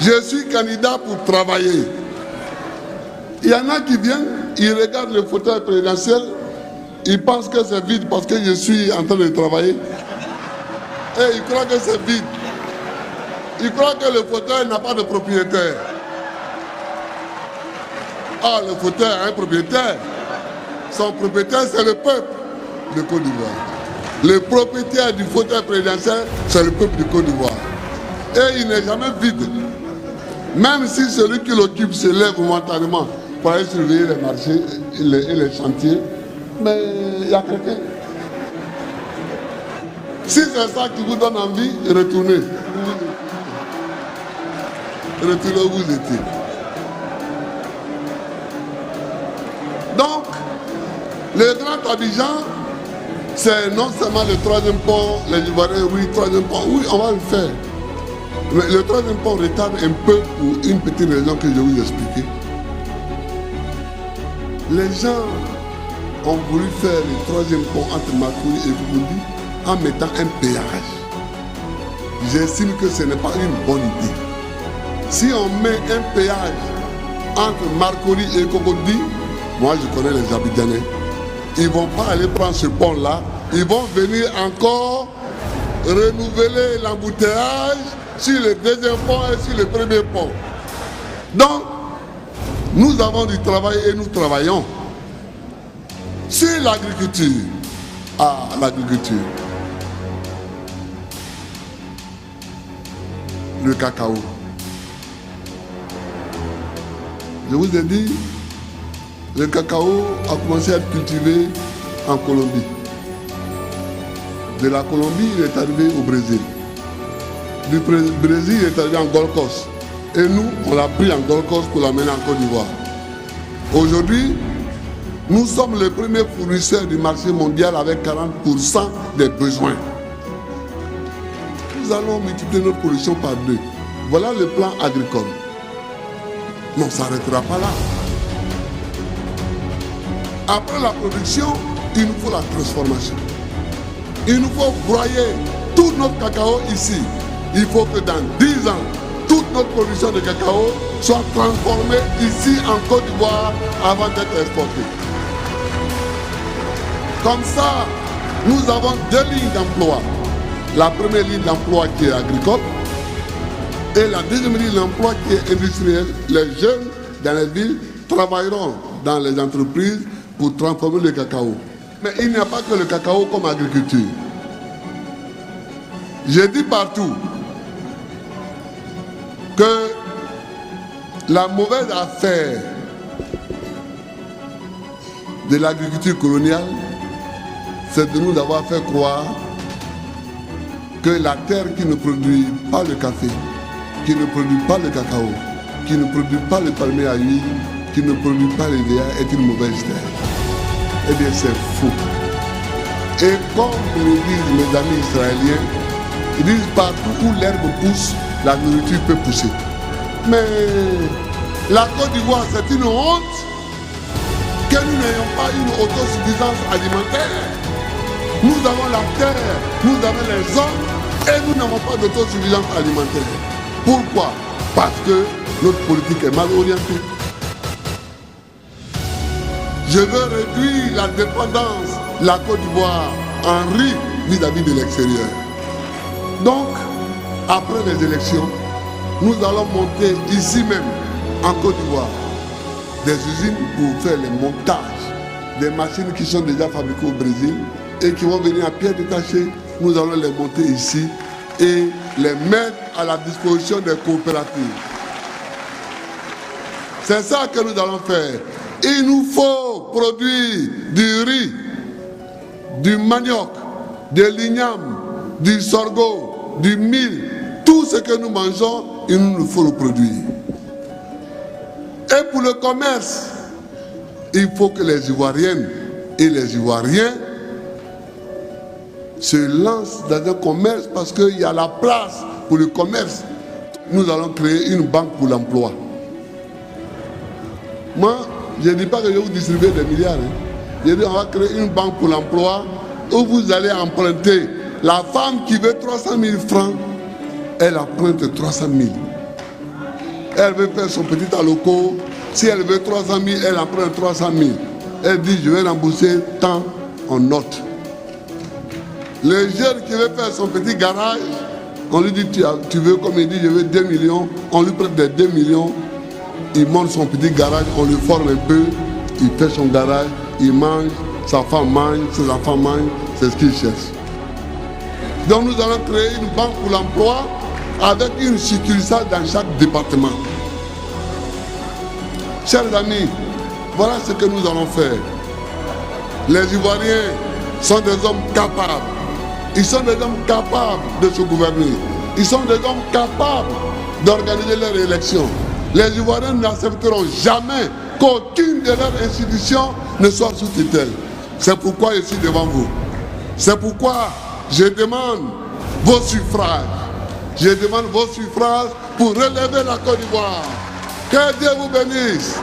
Je suis candidat pour travailler. Il y en a qui viennent, ils regardent le fauteuil présidentiel, ils pensent que c'est vide parce que je suis en train de travailler. Et ils croient que c'est vide. Ils croient que le fauteuil n'a pas de propriétaire. Ah, le fauteuil a un propriétaire. Son propriétaire, c'est le peuple de Côte d'Ivoire. Le propriétaire du fauteuil présidentiel, c'est le peuple de Côte d'Ivoire. Et il n'est jamais vide. Même si celui qui l'occupe se lève momentanément pour aller surveiller les marchés et les chantiers, mais il y a quelqu'un. Si c'est ça qui vous donne envie, retournez. Retournez où vous étiez. Donc, le Grand Abidjan, c'est non seulement le troisième pont, les Ivoiriens, oui, troisième pont, oui, on va le faire. Mais le troisième pont retarde un peu pour une petite raison que je vais vous expliquer. Les gens ont voulu faire le troisième pont entre Marcory et Burundi en mettant un péage. J'estime que ce n'est pas une bonne idée. Si on met un péage entre Marcory et Cocody, moi je connais les Abidjanais, ils ne vont pas aller prendre ce pont-là, ils vont venir encore renouveler l'embouteillage sur le deuxième pont et sur le premier pont. Donc, nous avons du travail et nous travaillons. Sur l'agriculture, l'agriculture, le cacao. Je vous ai dit, le cacao a commencé à être cultivé en Colombie. De la Colombie, il est arrivé au Brésil. Du Brésil, il est arrivé en Gold Coast. Et nous, on l'a pris en Gold Coast pour l'amener en Côte d'Ivoire. Aujourd'hui, nous sommes les premiers fournisseurs du marché mondial avec 40% des besoins. Nous allons multiplier notre production par 2. Voilà le plan agricole. Mais on ne s'arrêtera pas là. Après la production, il nous faut la transformation. Il nous faut broyer tout notre cacao ici. Il faut que dans 10 ans, toute notre production de cacao soit transformée ici en Côte d'Ivoire avant d'être exportée. Comme ça, nous avons 2 lignes d'emploi. La première ligne d'emploi qui est agricole et la deuxième ligne d'emploi qui est industrielle. Les jeunes dans les villes travailleront dans les entreprises pour transformer le cacao. Mais il n'y a pas que le cacao comme agriculture. Je dis partout que la mauvaise affaire de l'agriculture coloniale, c'est de nous avoir fait croire que la terre qui ne produit pas le café, qui ne produit pas le cacao, qui ne produit pas le palmier à huile, qui ne produit pas les VA est une mauvaise terre. Eh bien, c'est faux. Et comme le disent mes amis israéliens, ils disent partout où l'herbe pousse, la nourriture peut pousser. Mais la Côte d'Ivoire, c'est une honte que nous n'ayons pas une autosuffisance alimentaire. Nous avons la terre, nous avons les hommes et nous n'avons pas d'autosuffisance alimentaire. Pourquoi? Parce que notre politique est mal orientée. Je veux réduire la dépendance de la Côte d'Ivoire en riz vis-à-vis de l'extérieur. Donc, après les élections, nous allons monter ici même, en Côte d'Ivoire, des usines pour faire les montages des machines qui sont déjà fabriquées au Brésil et qui vont venir à pied détaché. Nous allons les monter ici et les mettre à la disposition des coopératives. C'est ça que nous allons faire. Il nous faut produire du riz, du manioc, de l'igname, du sorgho, du mil. Tout ce que nous mangeons, il nous faut le produire. Et pour le commerce, il faut que les Ivoiriennes et les Ivoiriens se lancent dans un commerce parce qu'il y a la place pour le commerce. Nous allons créer une banque pour l'emploi. Moi, je ne dis pas que je vais vous distribuer des milliards. Je dis qu'on va créer une banque pour l'emploi où vous allez emprunter. La femme qui veut 300 000 francs, elle emprunte 300 000. Elle veut faire son petit alloco. Si elle veut 300 000, elle emprunte 300 000. Elle dit, je vais rembourser tant en notes. Le jeune qui veut faire son petit garage, on lui dit, tu veux, comme il dit, je veux 2 millions. On lui prête des 2 millions. Il monte son petit garage, on le forme un peu. Il fait son garage, il mange, sa femme mange, ses enfants mangent. C'est ce qu'il cherche. Donc nous allons créer une banque pour l'emploi avec une succursale dans chaque département. Chers amis, voilà ce que nous allons faire. Les Ivoiriens sont des hommes capables. Ils sont des hommes capables de se gouverner. Ils sont des hommes capables d'organiser leurs élections. Les Ivoiriens n'accepteront jamais qu'aucune de leurs institutions ne soit sous tutelle. C'est pourquoi je suis devant vous. C'est pourquoi je demande vos suffrages. Je demande vos suffrages pour relever la Côte d'Ivoire. Que Dieu vous bénisse.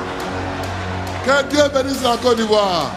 Que Dieu bénisse la Côte d'Ivoire.